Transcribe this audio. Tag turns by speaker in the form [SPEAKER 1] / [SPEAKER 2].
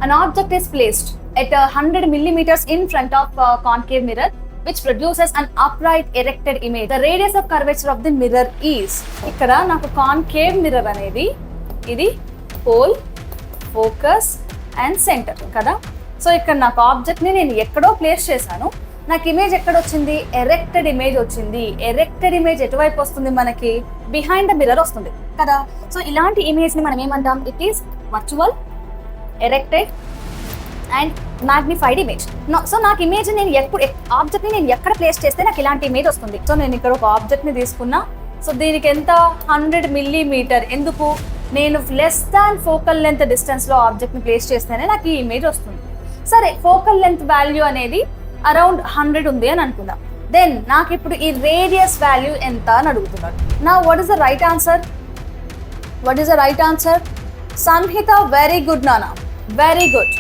[SPEAKER 1] an object is placed at 100 millimeters in front of a concave mirror which produces an upright erected image. The radius of curvature of the mirror is. ఇక్కడ నాకు concave mirror అనేది ఇది pole, focus and centre కదా. So ఇక్కడ నాకు ఆబ్జెక్ట్ని నేను ఎక్కడో place చేశాను, నాకు ఇమేజ్ ఎక్కడ వచ్చింది, ఎరెక్టెడ్ ఇమేజ్ వచ్చింది. ఎరెక్టెడ్ ఇమేజ్ ఎటువైపు వస్తుంది, మనకి బిహైండ్ ద మిర్రర్ వస్తుంది కదా. సో ఇలాంటి ఇమేజ్ని మనం ఏమంటాం, it is virtual, erected and magnified image. So నాకు ఇమేజ్ నేను ఆబ్జెక్ట్ని నేను ఎక్కడ ప్లేస్ చేస్తే నాకు ఇలాంటి ఇమేజ్ వస్తుంది. సో నేను ఇక్కడ ఒక ఆబ్జెక్ట్ని తీసుకున్నా, సో దీనికి ఎంత 100 millimeter. ఎందుకు, నేను లెస్ దాన్ ఫోకల్ లెంత్ డిస్టెన్స్లో ఆబ్జెక్ట్ని ప్లేస్ చేస్తేనే నాకు ఈ ఇమేజ్ వస్తుంది. సరే, ఫోకల్ లెంత్ వాల్యూ అనేది అరౌండ్ 100 ఉంది అని అనుకుందాం. దెన్ నాకు ఇప్పుడు ఈ రేడియస్ వాల్యూ ఎంత అని అడుగుతున్నాడు. నా what is the right answer? Samhita, very good నానా, వెరీ గుడ్.